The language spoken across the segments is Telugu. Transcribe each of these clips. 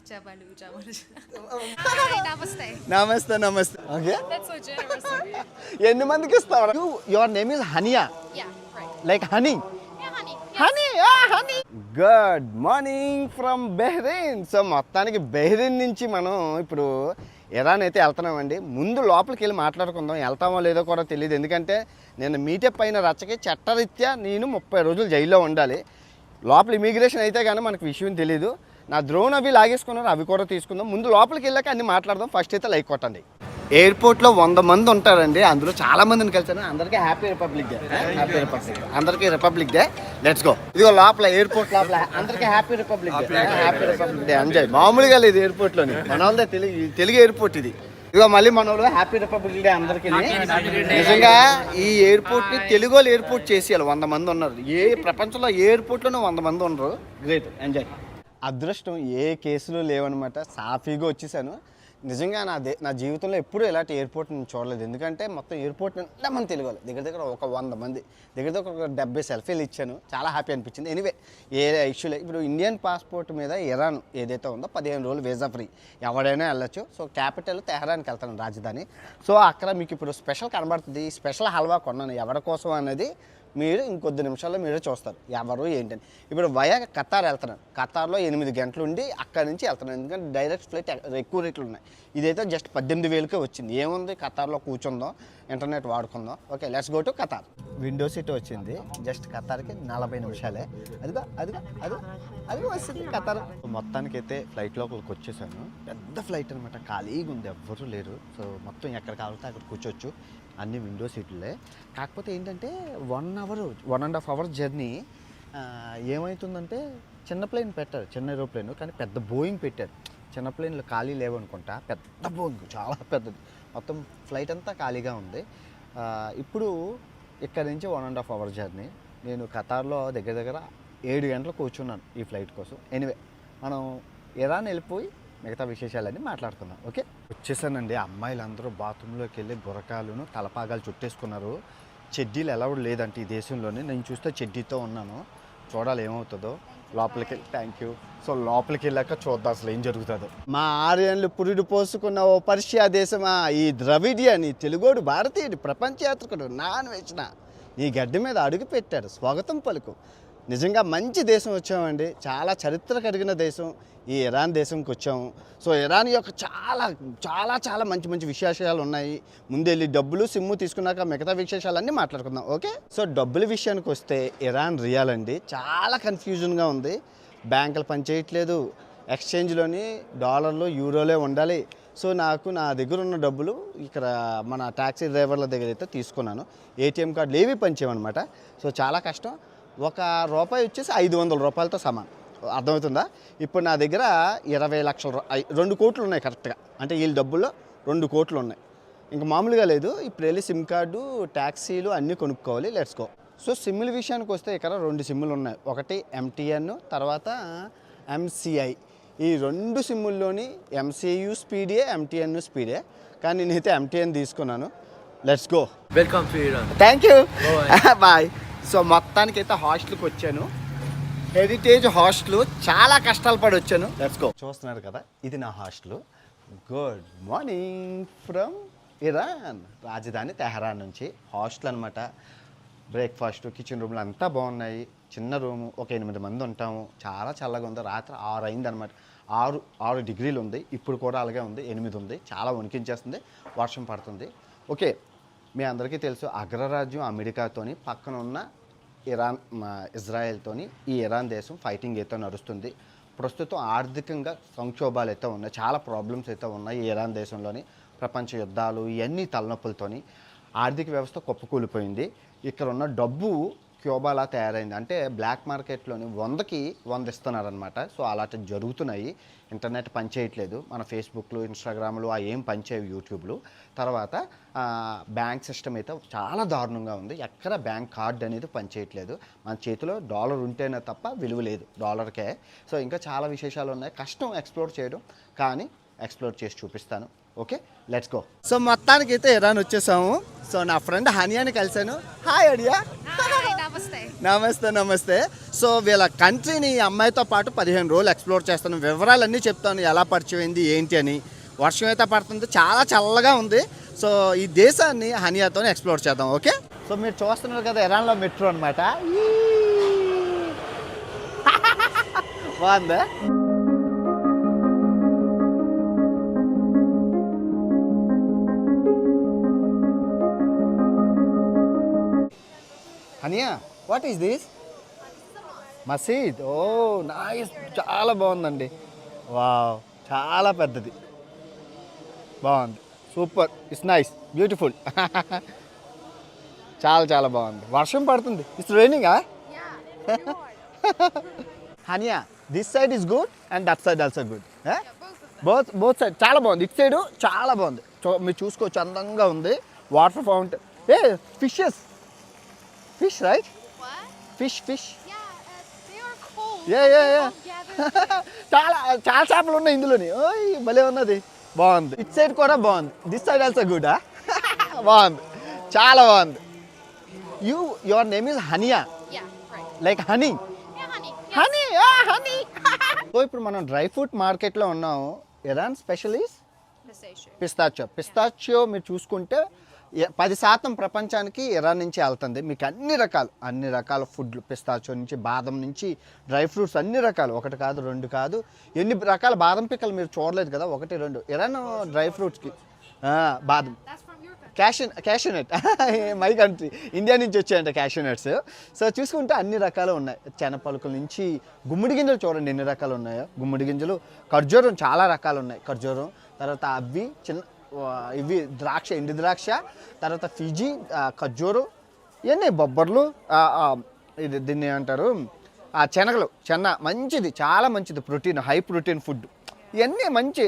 Jabalu, Jabalu. నమస్తే okay That's so generous of you. ఎన్ని మందికి ఇస్తావు your name is Hania Yeah, right. Like honey Yeah, honey. Honey good morning from Bahrain. So మొత్తానికి బెహ్రెయిన్ నుంచి మనం ఇప్పుడు ఇరాన్ అయితే వెళ్తున్నామండి. ముందు లోపలికి వెళ్ళి మాట్లాడుకుందాం, వెళ్తామో లేదో కూడా తెలియదు. ఎందుకంటే నేను మీటప్ అయిన రచ్చకి చట్టరీత్యా నేను 30 రోజులు జైల్లో ఉండాలి. లోపల ఇమిగ్రేషన్ అయితే కానీ మనకు విషయం తెలియదు. నా డ్రోన్ అవి లాగేసుకున్నారు, అవి కూడా తీసుకుందాం. ముందు లోపలికి వెళ్ళాక అన్ని మాట్లాడదాం. ఫస్ట్ అయితే లైక్ కొట్టండి. ఎయిర్పోర్ట్లో 100 మంది ఉంటారండి, అందులో చాలా మందిని కలిసాను. అందరికీ happy republic day. Happy republic అందరికీ రిపబ్లిక్ డే. Let's go. ఇదిగో లోపల ఎయిర్పోర్ట్ లోపల అందరికీ happy republic day. Happy republic day enjoy. మామూలుగా లేదు ఎయిర్పోర్ట్లోని, మన వాళ్ళదే తెలుగు ఎయిర్పోర్ట్ ఇది. ఇదిగో మళ్ళీ మన వాళ్ళు హ్యాపీ రిపబ్లిక్ డే అందరికీ. నిజంగా ఈ ఎయిర్పోర్ట్ని తెలుగు వాళ్ళు ఎయిర్పోర్ట్ చేసేయాలి. 100 మంది ఉన్నారు. ప్రపంచంలో ఏ ఎయిర్పోర్ట్లోనే 100 మంది ఉన్నారు. Great, enjoy. అదృష్టం ఏ కేసులు లేవన్నమాట. సాఫీగా వచ్చేసాను. నిజంగా నా జీవితంలో ఎప్పుడూ ఇలాంటి ఎయిర్పోర్ట్ నేను చూడలేదు. ఎందుకంటే మొత్తం ఎయిర్పోర్ట్ నిండా మంది తెలుగు వాళ్ళు, దగ్గర ఒక 100 మంది, దగ్గర ఒక 70 సెల్ఫీలు ఇచ్చాను. చాలా హ్యాపీ అనిపించింది. ఎనీవే ఏ ఇష్యూ లేదు. ఇప్పుడు ఇండియన్ పాస్పోర్ట్ మీద ఇరాన్ ఏదైతే ఉందో 15 రోజులు వీసా ఫ్రీ, ఎవడైనా వెళ్ళొచ్చు. సో క్యాపిటల్ తెహరాన్కి వెళ్తాను, రాజధాని. సో అక్కడ మీకు ఇప్పుడు స్పెషల్ కనబడుతుంది. ఈ స్పెషల్ హల్వా కొన్నాను. ఎవరి కోసం అనేది మీరు ఇంకొద్ది నిమిషాల్లో మీరే చూస్తారు ఎవరు ఏంటని. ఇప్పుడు వయా ఖతార్ వెళ్తున్నాను. ఖతార్లో 8 గంటలు ఉండి అక్కడి నుంచి వెళ్తున్నాను. ఎందుకంటే డైరెక్ట్ ఫ్లైట్ ఎక్కువ రేట్లు ఉన్నాయి. ఇదైతే జస్ట్ 18,000కే వచ్చింది. ఏముంది, ఖతార్లో కూర్చుందాం, ఇంటర్నెట్ వాడుకుందాం. Okay, let's go to Qatar. Window seat వచ్చింది. జస్ట్ ఖతార్కి 40 నిమిషాలే. అదిగో వస్తుంది ఖతార్. మొత్తానికైతే ఫ్లైట్ లోపలికి వచ్చేసాను. పెద్ద ఫ్లైట్ అనమాట, ఖాళీగా ఉంది, ఎవ్వరూ లేరు. సో మొత్తం ఎక్కడ కావాలితే అక్కడ కూర్చోవచ్చు. అన్ని విండో సీట్లే. కాకపోతే ఏంటంటే 1.5 అవర్ జర్నీ. ఏమవుతుందంటే చిన్న ప్లేన్ పెట్టారు, చిన్న ఏరోప్లేన్, కానీ పెద్ద బోయింగ్ పెట్టారు. చిన్న ప్లేన్లు ఖాళీ లేవనుకుంటా, పెద్ద బోయింగ్ చాలా పెద్దది. మొత్తం ఫ్లైట్ అంతా ఖాళీగా ఉంది. ఇప్పుడు ఇక్కడ నుంచి 1.5 అవర్ జర్నీ. నేను ఖతార్లో దగ్గర 7 గంటలు కూర్చున్నాను ఈ ఫ్లైట్ కోసం. ఎనీవే మనం ఇరాన్ వెళ్ళిపోయి మిగతా విశేషాలన్నీ మాట్లాడుకుందాం. ఓకే, వచ్చేసానండి. అమ్మాయిలందరూ బాత్రూంలోకి వెళ్ళి బురకాలను తలపాగాలు చుట్టేసుకున్నారు. చెడ్డీలు ఎలవడం లేదంటే ఈ దేశంలోనే. నేను చూస్తే చెడ్డీతో ఉన్నాను. చూడాలి ఏమవుతుందో. లోపలికి థ్యాంక్ యూ. సో లోపలికి వెళ్ళాక చూద్దాం అసలు ఏం జరుగుతుందో. మా ఆర్యన్లు పురుడు పోసుకున్న ఓ పర్షియా దేశమా, ఈ ద్రవిడియన్, ఈ తెలుగోడు భారతీయుడు, ప్రపంచ యాత్రికుడు, నాన్ వెచ్చిన ఈ గడ్డి మీద అడుగు పెట్టారు. స్వాగతం పలుకు. నిజంగా మంచి దేశం వచ్చామండి. చాలా చరిత్ర కలిగిన దేశం ఈ ఇరాన్ దేశంకి వచ్చాము. సో ఇరాన్ యొక్క చాలా మంచి విశేషాలు ఉన్నాయి. ముందెళ్ళి డబ్బులు సిమ్ము తీసుకున్నాక మిగతా విశేషాలన్నీ మాట్లాడుకుందాం. ఓకే, సో డబ్బుల విషయానికి వస్తే ఇరాన్ రియాల్ అండి చాలా కన్ఫ్యూజన్గా ఉంది. బ్యాంకులు పనిచేయట్లేదు. ఎక్స్చేంజ్లోని డాలర్లు, యూరోలే ఉండాలి. సో నా దగ్గర ఉన్న డబ్బులు ఇక్కడ మన ట్యాక్సీ డ్రైవర్ల దగ్గర అయితే తీసుకున్నాను. ఏటీఎం కార్డులు ఏవి పనిచేయమన్నమాట. సో చాలా కష్టం. ₹1 వచ్చేసి 500 రూపాయలతో సమానం. అర్థమవుతుందా? ఇప్పుడు నా దగ్గర 20 లక్షల 2 కోట్లు ఉన్నాయి కరెక్ట్గా. అంటే వీళ్ళ డబ్బుల్లో 2 కోట్లు ఉన్నాయి. ఇంకా మామూలుగా లేదు. ఇప్పుడు వెళ్ళి సిమ్ కార్డు, ట్యాక్సీలు అన్నీ కొనుక్కోవాలి. Let's go. సో సిమ్ముల విషయానికి వస్తే ఇక్కడ 2 సిమ్ములు ఉన్నాయి. ఒకటి MTN, తర్వాత MCI. ఈ 2 సిమ్ముల్లోని MCU స్పీడే, MTN స్పీడే. కానీ నేనైతే MTN తీసుకున్నాను. Let's go. Welcome to Iran. Thank you, bye. So మొత్తానికైతే హాస్టల్కి వచ్చాను. Heritage hostel. చాలా కష్టాలు పడి వచ్చాను. Let's go. చూస్తున్నారు కదా, ఇది నా hostel. Good morning from Iran, రాజధాని తెహరాన్ నుంచి. హాస్టల్ అనమాట. బ్రేక్ఫాస్ట్, కిచెన్ రూమ్లు అంతా బాగున్నాయి. చిన్న రూము, ఒక 8 మంది ఉంటాము. చాలా చల్లగా ఉంది. రాత్రి 6 అయింది అనమాట. 6 డిగ్రీలు ఉంది. ఇప్పుడు కూడా అలాగే ఉంది. 8 ఉంది. చాలా వణికించేస్తుంది. వర్షం పడుతుంది. ఓకే, మీ అందరికీ తెలుసు అగ్రరాజ్యం అమెరికాతోని, పక్కన ఉన్న ఇజ్రాయెల్తోని ఈ ఇరాన్ దేశం ఫైటింగ్ అయితే నడుస్తుంది. ప్రస్తుతం ఆర్థికంగా సంక్షోభాలు అయితే ఉన్నాయి. చాలా ప్రాబ్లమ్స్ అయితే ఉన్నాయి ఈ ఇరాన్ దేశంలోని. ప్రపంచ యుద్ధాలు ఇవన్నీ తలనొప్పులతోని ఆర్థిక వ్యవస్థ కుప్పకూలిపోయింది. ఇక్కడ ఉన్న డబ్బు క్యూబాలా తయారైంది. అంటే బ్లాక్ మార్కెట్లోని 100కి 100 ఇస్తున్నారనమాట. సో అలాంటి జరుగుతున్నాయి. ఇంటర్నెట్ పనిచేయట్లేదు. మన ఫేస్బుక్లు, ఇన్స్టాగ్రామ్లు ఏం పనిచేయవు, యూట్యూబ్లు. తర్వాత బ్యాంక్ సిస్టమ్ అయితే చాలా దారుణంగా ఉంది. ఎక్కడ బ్యాంక్ కార్డ్ అనేది పనిచేయట్లేదు. మన చేతిలో డాలర్ ఉంటేనే తప్ప విలువ లేదు డాలర్కే. సో ఇంకా చాలా విశేషాలు ఉన్నాయి. కష్టం ఎక్స్ప్లోర్ చేయడం, కానీ ఎక్స్ప్లోర్ చేసి చూపిస్తాను. Okay, let's go. సో మొత్తానికి అయితే ఇరాన్ వచ్చేసాము. సో నా ఫ్రెండ్ హనియాని కలిసాను. హాయ్ అడియా. Namaste. నమస్తే. సో వీళ్ళ కంట్రీని ఈ అమ్మాయితో పాటు 15 రోజులు ఎక్స్ప్లోర్ చేస్తాను, వివరాలన్నీ చెప్తాను, ఎలా పరిచయం అయింది ఏంటి అని. వర్షం అయితే పడుతుంది, చాలా చల్లగా ఉంది. సో ఈ దేశాన్ని హనియాతో ఎక్స్ప్లోర్ చేద్దాం. ఓకే, సో మీరు చూస్తున్నారు కదా ఇరాన్లో మెట్రో అనమాట. బాగుందా? Hania, what is this? మసీద్. ఓ నైస్, చాలా బాగుందండి. వావ్, చాలా పెద్దది, బాగుంది, సూపర్, ఇట్స్ నైస్, బ్యూటిఫుల్. చాలా బాగుంది. వర్షం పడుతుంది, it's raining. Yeah. You are. Hania, this side is good and that side also good. Yeah, both of them. Both side చాలా బాగుంది. ఇటు సైడ్ చాలా బాగుంది, మీరు చూసుకోవచ్చు, అందంగా ఉంది. Water fountain, fish right? What? Fish Yeah, they are cold. Yeah. They all gather. చాలా చేపలు ఉన్నాయి ఇందులోని. ఓయ్ భలే ఉన్నది, బాగుంది. ఇట్ సైడ్ కూడా బాగుంది, దిస్ సైడ్ ఆల్సో గుడ్. బాగుంది, చాలా బాగుంది. Your name is Hania, Yeah, right. Like honey. Yeah, honey. Yes. Honey. So ఇప్పుడు మనం డ్రై ఫ్రూట్ మార్కెట్లో ఉన్నాము. Iran special is Pistachio. పిస్తాచియో మీరు చూసుకుంటే 10% ప్రపంచానికి ఇరాన్ నుంచి వెళ్తుంది. మీకు అన్ని రకాల ఫుడ్లు, పిస్తాచియో నుంచి బాదం నుంచి డ్రై ఫ్రూట్స్ అన్ని రకాలు, ఒకటి కాదు రెండు కాదు, ఎన్ని రకాల బాదం పిక్కలు మీరు చూడలేదు కదా, 1 2 ఇరాన్ డ్రై ఫ్రూట్స్కి బాదం. That's from your country. Cashew nut. My country, India నుంచి వచ్చాయంట క్యాషూనట్స్. సో చూసుకుంటే అన్ని రకాలు ఉన్నాయి, శనపలుకుల నుంచి గుమ్మడి గింజలు చూడండి ఎన్ని రకాలు ఉన్నాయో. గుమ్మడి గింజలు, ఖర్జూరం చాలా రకాలు ఉన్నాయి. ఖర్జూరం తర్వాత అవి ఇవి ద్రాక్ష, ఎండు ద్రాక్ష, తర్వాత ఫిజీ, ఖర్జూరం, ఇవన్నీ బొబ్బర్లు, ఇది దీన్ని అంటారు చెన్న మంచిది, చాలా మంచిది, ప్రోటీన్, హై ప్రోటీన్ ఫుడ్. ఇవన్నీ మంచి,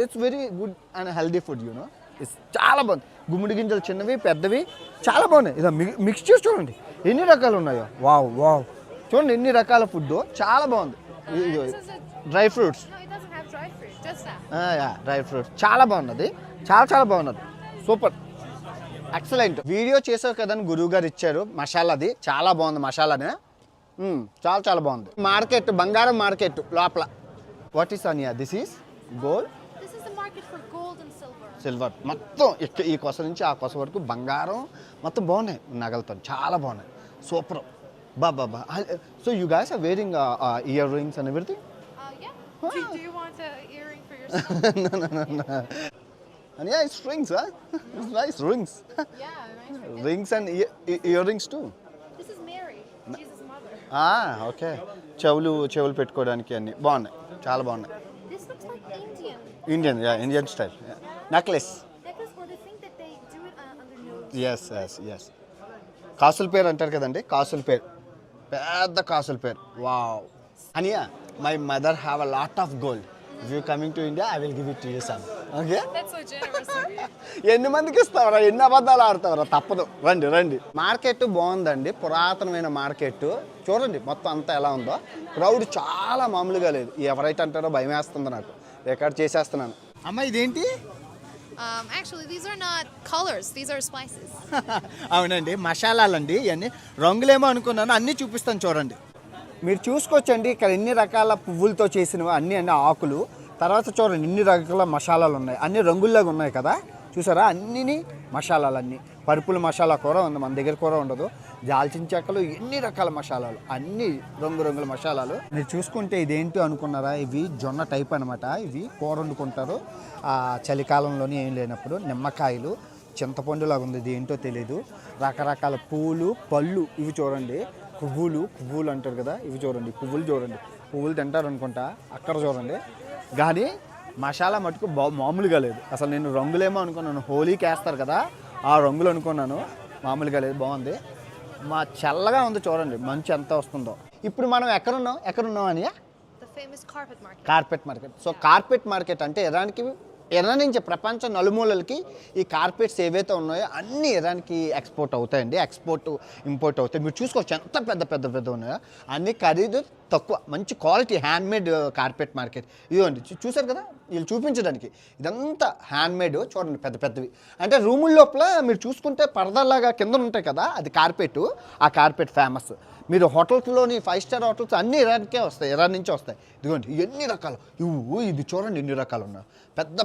it's very good and healthy food, you know. It's చాలా బాగుంది. గుమ్మడి గింజలు చిన్నవి పెద్దవి చాలా బాగున్నాయి. ఇదో మిక్స్ చేసి చూడండి ఎన్ని రకాలు ఉన్నాయో. వావ్, చూడండి ఎన్ని రకాల ఫుడ్, చాలా బాగుంది. Dry fruits. No, it doesn't have dry fruit. Just that. Dry fruits చాలా బాగున్నది, చాలా బాగున్నది, సూపర్, ఎక్సలెంట్. వీడియో చేసావు కదని గురువు గారు ఇచ్చారు మసాలాది, చాలా బాగుంది మసాలానే. చాలా బాగుంది. మార్కెట్, బంగారం మార్కెట్ లోపల. వాట్ ఈస్ అనియా? This is gold. This is the market for gold and silver. Silver మొత్తం ఈ కొస నుంచి ఆ కొస వరకు బంగారం మొత్తం బాగున్నాయి, నగలతో చాలా బాగున్నాయి, సూపర్. బాబా. So you guys are wearing earrings and everything? Yeah. Do you want an earring for yourself? No. And yeah, it's rings, huh? It's nice, rings. Yeah, nice. Rings and earrings too. This is Mary, Jesus' mother. Okay. చెవులు పెట్టుకోవడానికి అన్ని బాగున్నాయి, చాలా బాగున్నాయి. This looks like Indian, yeah, Indian style. Yeah. Necklace. Necklace, or they think that they do it under nose. Yes. కాసుల పేరు అంటారు కదండి, కాసుల పేరు, పెద్ద కాసుల పేరు. వావ్. అనియా, my mother have a lot of gold. If you coming to India I will give it to you some. Okay? That's so generous of you. ఎన్ని మందికి ఇస్తావరా, ఎన్ని అబద్ధాలు ఆడతావరా, తప్పదు, రండి. మార్కెట్ బాగుందండి, పురాతనమైన మార్కెట్. చూడండి మొత్తం అంతా ఎలా ఉందో. క్రౌడ్ చాలా మామూలుగా లేదు. ఎవరైతే అంటారో భయం వేస్తుంది నాకు, రికార్డ్ చేసేస్తున్నాను. అమ్మ ఇదేంటి? Actually, these are not colors. These are spices. అవునండి, మసాలాలండి. ఇవన్నీ రంగులేమో అనుకున్నాను, అన్నీ చూపిస్తాను చూడండి. మీరు చూసుకోవచ్చండి ఇక్కడ ఎన్ని రకాల పువ్వులతో చేసినవి, అన్ని ఆకులు. తర్వాత చూడండి ఎన్ని రకాల మసాలాలు ఉన్నాయి, అన్ని రంగుల్లాగా ఉన్నాయి కదా, చూసారా? అన్ని మసాలాలన్నీ, పరుపుల మసాలా కూర ఉంది, మన దగ్గర కూర ఉండదు. దాల్చిన చెక్కలు, ఎన్ని రకాల మసాలాలు, అన్ని రంగుల మసాలాలు. మీరు చూసుకుంటే ఇదేంటి అనుకున్నారా, ఇవి జొన్న టైప్ అనమాట. ఇవి కూర వండుకుంటారు చలికాలంలోని, ఏం లేనప్పుడు. నిమ్మకాయలు, చింతపండు లాగా ఉంది, ఇది ఏంటో తెలీదు. రకరకాల పూలు, పళ్ళు, ఇవి చూడండి, పువ్వులు అంటారు కదా, ఇవి చూడండి, పువ్వులు తింటారు అనుకుంటా, అక్కడ చూడండి. కానీ మసాలా మటుకు మామూలుగా లేదు. అసలు నేను రంగులేమో అనుకున్నాను, హోలీకి వేస్తారు కదా ఆ రంగులు అనుకున్నాను, మామూలుగా లేదు, బాగుంది. చల్లగా ఉంది చూడండి, మంచు ఎంత వస్తుందో. ఇప్పుడు మనం ఎక్కడున్నాం అని? The famous carpet market. Carpet market. So carpet market అంటే ఇరాన్ నుంచి ప్రపంచ నలుమూలలకి ఈ కార్పెట్స్ ఏవైతే ఉన్నాయో అన్నీ ఇరాన్కి ఎక్స్పోర్ట్ అవుతాయండి, ఇంపోర్ట్ అవుతాయి. మీరు చూసుకోవచ్చు ఎంత పెద్ద ఉన్నాయో. అన్ని ఖరీదు తక్కువ మంచి క్వాలిటీ హ్యాండ్మేడ్ కార్పెట్ మార్కెట్. ఇదిగోండి చూసారు కదా, వీళ్ళు చూపించడానికి ఇదంతా హ్యాండ్మేడ్. చూడండి పెద్ద పెద్దవి, అంటే రూముల లోపల మీరు చూసుకుంటే పరదాలాగా కింద ఉంటాయి కదా, అది కార్పెట్. ఆ కార్పెట్ ఫేమస్. మీరు హోటల్స్లోని 5 స్టార్ హోటల్స్ అన్నీ ఇరాన్కే వస్తాయి, ఇరాన్ నుంచే వస్తాయి. ఇదిగోండి ఎన్ని రకాలు ఇది చూడండి, ఎన్ని రకాలు ఉన్నాయి. పెద్ద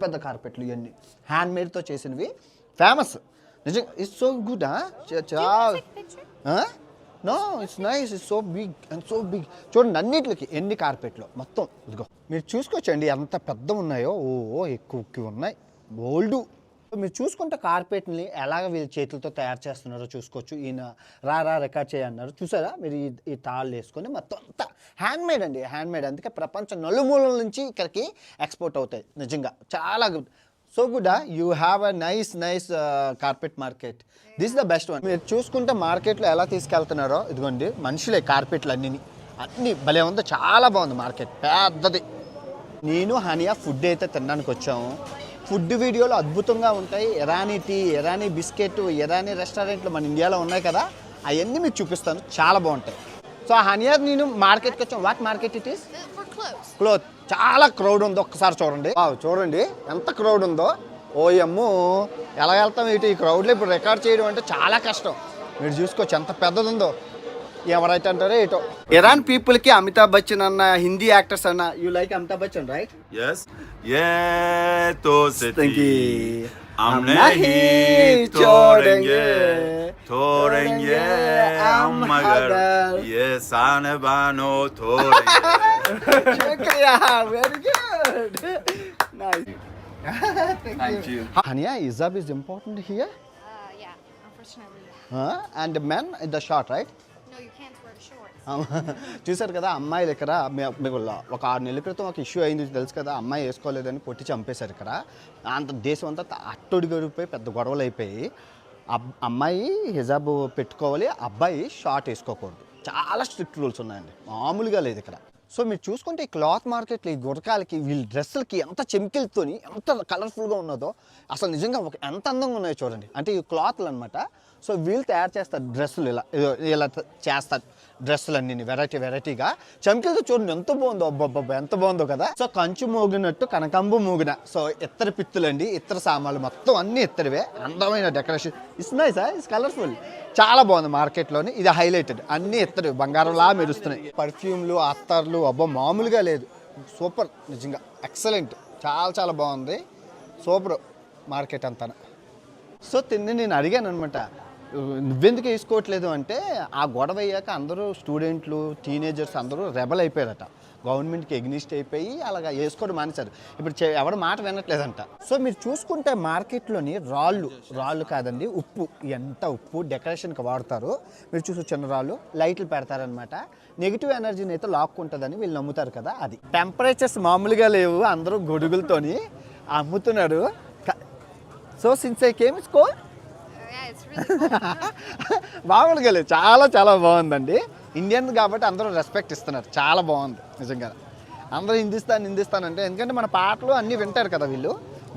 పెద్ద కార్పెట్లు ఇవన్నీ హ్యాండ్మేడ్తో చేసినవి, ఫేమస్. నిజంగా it's so good. No it's nice, it's so big and so big. చూడండి అన్నిటికి ఎన్ని కార్పెట్లు మొత్తం. ఇదిగో మీరు చూసుకోవచ్చండి ఎంత పెద్ద ఉన్నాయో. ఎక్కువ ఉన్నాయి, బోల్డు. మీరు చూసుకుంటే కార్పెట్ని ఎలాగ వీళ్ళ చేతులతో తయారు చేస్తున్నారో చూసుకోవచ్చు. ఈయన రా రికార్డ్ చేయన్నారు, చూసారా మీరు. ఈ తాళ్ళు వేసుకొని మొత్తం అంతా హ్యాండ్మేడ్ అండి, హ్యాండ్మేడ్. అందుకే ప్రపంచం నలుమూలల నుంచి ఇక్కడికి ఎక్స్పోర్ట్ అవుతాయి. నిజంగా చాలా good, so good. You have a nice carpet market. This the best one. మీరు చూసుకుంటే మార్కెట్లో ఎలా తీసుకెళ్తున్నారో, ఇదిగోండి మనుషులే కార్పెట్లు అన్నీ భలే ఉంది, చాలా బాగుంది మార్కెట్, పెద్దది. నేను హనియా ఫుడ్ అయితే తినడానికి వచ్చాము. ఫుడ్ వీడియోలు అద్భుతంగా ఉంటాయి. ఇరానీ టీ, ఇరానీ బిస్కెట్, ఇరానీ రెస్టారెంట్లు మన ఇండియాలో ఉన్నాయి కదా, అవన్నీ మీకు చూపిస్తాను, చాలా బాగుంటాయి. సో హనియా నేను మార్కెట్కి వచ్చాం. What market it is? Cloth. చాలా క్రౌడ్ ఉంది, ఒక్కసారి చూడండి. చూడండి ఎంత క్రౌడ్ ఉందో. ఓయమ్మో, ఎలా వెళ్తాం ఇటు ఈ క్రౌడ్లో. ఇప్పుడు రికార్డ్ చేయడం అంటే చాలా కష్టం. మీరు చూసుకోవచ్చు ఎంత పెద్దది ఉందో. ఎవరైతే అంటారో ఏటో. ఇరాన్ పీపుల్ కి అమితాబ్ బచ్చన్ అన్న, హిందీ యాక్టర్స్ అన్న, you like Amitabh Bachchan right? yes ye to seti hum nahi todenge hum magar ye saan bano todenge. Shukriya, very good. Nice. Thank you. Hania, hijab is important here? Yeah, unfortunately. And men in the short, right? No, you can't wear shorts. చూసారు కదా, అమ్మాయిలు ఇక్కడ మీకు ఒక 6 నెలల క్రితం ఒక ఇష్యూ అయింది తెలుసు కదా. అమ్మాయి వేసుకోలేదని కొట్టి చంపేశారు ఇక్కడ. అంత దేశం అంతా అట్టొడిగడిపోయి పెద్ద గొడవలు అయిపోయి, అమ్మాయి హిజాబ్ పెట్టుకోవాలి, అబ్బాయి షార్ట్ వేసుకోకూడదు. చాలా స్ట్రిక్ట్ రూల్స్ ఉన్నాయండి, మామూలుగా లేదు ఇక్కడ. సో మీరు చూసుకుంటే ఈ క్లాత్ మార్కెట్లో ఈ గురకాలకి వీళ్ళ డ్రెస్సులకి ఎంత చెమికలతోని ఎంత కలర్ఫుల్గా ఉన్నదో అసలు నిజంగా ఎంత అందంగా ఉన్నాయో చూడండి. అంటే ఈ క్లాత్లు అనమాట. సో వీళ్ళు తయారు చేస్తారు డ్రెస్సులు, ఇలా చేస్తారు డ్రెస్సులు అన్ని వెరైటీగా. చమికలతో చూడండి ఎంత బాగుందో, అబ్బబ్బబ్బా ఎంత బాగుందో కదా. సో కంచు మోగినట్టు కనకంబు మోగిన. సో ఇత్తడి పిత్తులండి, ఇత్తడి సామాన్లు మొత్తం అన్ని ఇత్తడివే. అందమైన decoration. It's nice, it's colourful, చాలా బాగుంది. మార్కెట్లోని ఇది హైలైటెడ్, అన్ని ఇత్తడి బంగారంలా మెరుస్తున్నాయి. పర్ఫ్యూమ్లు, అత్తర్లు, అబ్బా మామూలుగా లేదు. సూపర్, నిజంగా ఎక్సలెంట్, చాలా బాగుంది. సూపర్ మార్కెట్ అంతా. సో నేను అడిగాను అనమాట, నువ్వెందుకు వేసుకోవట్లేదు అంటే, ఆ గొడవ అయ్యాక అందరూ స్టూడెంట్లు, టీనేజర్స్ అందరూ రెబల్ అయిపోయారట. గవర్నమెంట్కి ఎగ్నిస్ట్ అయిపోయి అలాగా వేసుకోవడం మానేశారు. ఇప్పుడు ఎవరు మాట వినట్లేదంట. సో మీరు చూసుకుంటే మార్కెట్లోని రాళ్ళు కాదండి, ఉప్పు. ఎంత ఉప్పు డెకరేషన్కి వాడతారు. మీరు చూసి చిన్న రాళ్ళు లైట్లు పెడతారనమాట. నెగిటివ్ ఎనర్జీని అయితే లాక్కుంటుందని వీళ్ళు నమ్ముతారు కదా. అది టెంపరేచర్స్ మామూలుగా లేవు, అందరూ గొడుగులతోని అమ్ముతున్నారు. So since I came it's cold. Yeah, it's really cold. మామూలుగా లేదు, చాలా బాగుందండి. ఇండియన్ కాబట్టి అందరూ రెస్పెక్ట్ ఇస్తున్నారు, చాలా బాగుంది నిజంగా. అందరూ హిందుస్థాన్ అంటే, ఎందుకంటే మన పాటలు అన్నీ వింటారు కదా వీళ్ళు.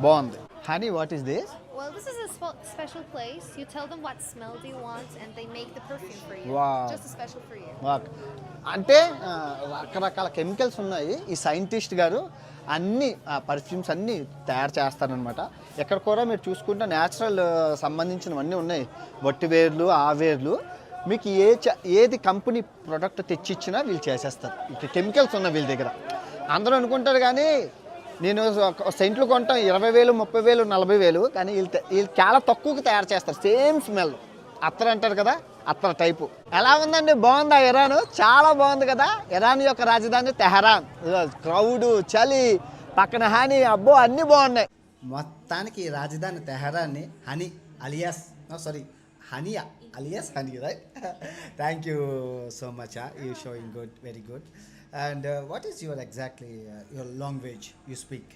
బాగుంది. Honey, what is this? Well, this is a special place. You tell them what smell do you want, and they make the perfume for you. Wow. Just a special for you. అంటే రకరకాల కెమికల్స్ ఉన్నాయి. ఈ సైంటిస్ట్ గారు అన్ని పర్ఫ్యూమ్స్ అన్నీ తయారు చేస్తారనమాట. ఎక్కడ కూడా మీరు చూసుకుంటే న్యాచురల్ సంబంధించినవన్నీ ఉన్నాయి. వట్టి వేర్లు, ఆవేర్లు. మీకు ఏది కంపెనీ ప్రోడక్ట్ తెచ్చిచ్చినా వీళ్ళు చేసేస్తారు. ఇక కెమికల్స్ ఉన్నాయి వీళ్ళ దగ్గర. అందరూ అనుకుంటారు కానీ, నేను సెంట్లు కొంటాం 20,000, 30,000, 40,000, కానీ వీళ్ళు చాలా తక్కువకి తయారు చేస్తారు. సేమ్ స్మెల్, అత్తర్ అంటారు కదా, అత్తర్ టైపు. ఎలా ఉందండి, బాగుందా ఇరాన్? చాలా బాగుంది కదా. ఇరాన్ యొక్క రాజధాని తెహరాన్. క్రౌడ్, చలి, పక్కన హనీ, అబ్బో అన్నీ బాగున్నాయి. మొత్తానికి ఈ రాజధాని తెహరాన్ని Hani alias Haniya alias Hani, right? Thank you so much. You're showing good, very good. And what is your exactly your language you speak?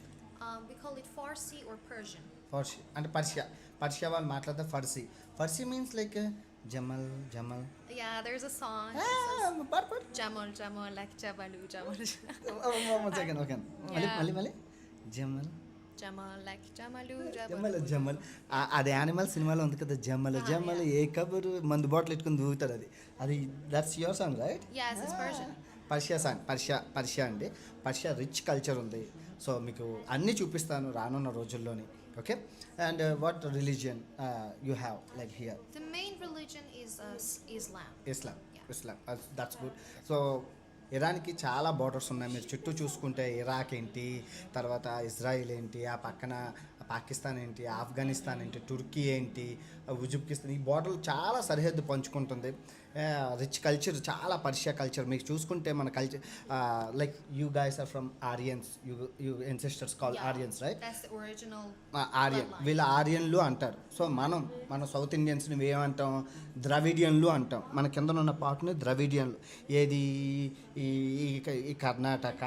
We call it Farsi or Persian. Farsi and Persia. Persia వాళ్ళు మాట్లాడతారు Farsi. Farsi means like Jamal. Yeah, there's a song. Jamal, like Jabalu, Jamal. One second. మళ్ళీ Jamal. Jamal, like Jamalu, జమ్మల్ జమ్మల్ అది యానిమల్ సినిమాలో ఉంది కదా జమ్మల్ జమ్మల్ ఏ కబురు మందు బాటిల్ ఎట్టుకుని దూగుతాడు అది that's your song right Yes, it's Persian. Persia song Persia అండి పర్షియా రిచ్ కల్చర్ ఉంది సో మీకు అన్నీ చూపిస్తాను రానున్న రోజుల్లోని okay and what religion you have like here The main religion is Islam. Islam that's good so ఇరాన్కి చాలా బార్డర్స్ ఉన్నాయి మీరు చుట్టూ చూసుకుంటే ఇరాక్ ఏంటి తర్వాత ఇజ్రాయిల్ ఏంటి ఆ పక్కన పాకిస్తాన్ ఏంటి ఆఫ్ఘనిస్తాన్ ఏంటి టుర్కీ ఏంటి ఉజ్బెకిస్తాన్ ఈ బార్డర్లు చాలా సరిహద్దు పంచుకుంటుంది రిచ్ కల్చర్ చాలా పర్షియా కల్చర్ మీకు చూసుకుంటే మన culture like you guys are from Aryans you ancestors call Aryans right That's the original. Aryan వీళ్ళ ఆర్యన్లు అంటారు సో మన సౌత్ ఇండియన్స్ని ఏమంటాం ద్రవిడియన్లు అంటాం మన కింద ఉన్న పార్ట్ని ద్రవిడియన్లు ఏది ఈ కర్ణాటక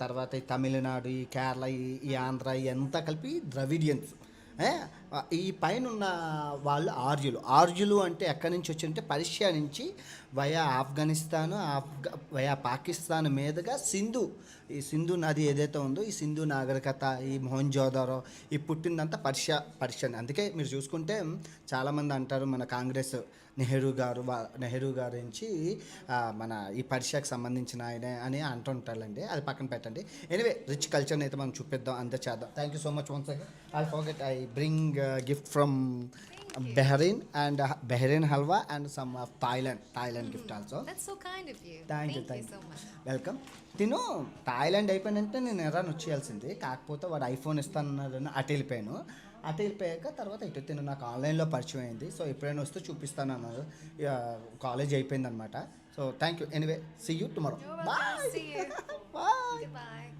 తర్వాత ఈ తమిళనాడు ఈ కేరళ ఈ ఆంధ్ర ఇదంతా కలిపి ద్రవిడియన్స్ ఈ పైన ఉన్న వాళ్ళు ఆర్యులు అంటే ఎక్కడి నుంచి వచ్చిందంటే పర్షియా నుంచి వయా ఆఫ్ఘనిస్తాను వయా పాకిస్తాన్ మీదుగా ఈ సింధు నది ఏదైతే ఉందో ఈ సింధు నాగరికత ఈ మొహంజోదారో ఈ పుట్టిందంతా పర్షియన్ అందుకే మీరు చూసుకుంటే చాలామంది అంటారు మన కాంగ్రెస్ నెహ్రూ గారు నుంచి మన ఈ పర్షియాకి సంబంధించిన ఆయన అని అంటుంటారండి అది పక్కన పెట్టండి ఎనీవే రిచ్ కల్చర్ని అయితే మనం చూపిద్దాం అంతే చేద్దాం thank you so much once again I forget I bring gift from Bahrain halwa and some of Thailand gift also. That's so kind of you. Thank you so much. Welcome Thailand అయిపోయినంటే నేను ఇరాన్ వచ్చేయాల్సింది కాకపోతే వాడు ఐఫోన్ ఇస్తానన్నాడని అటు వెళ్ళిపోయాక తర్వాత ఇటు నాకు ఆన్లైన్లో పరిచయం అయింది సో ఎప్పుడైనా వస్తే చూపిస్తాను అన్నారు కాలేజ్ అయిపోయింది అనమాట so thank you anyway see you tomorrow You're welcome. See you. Bye Goodbye.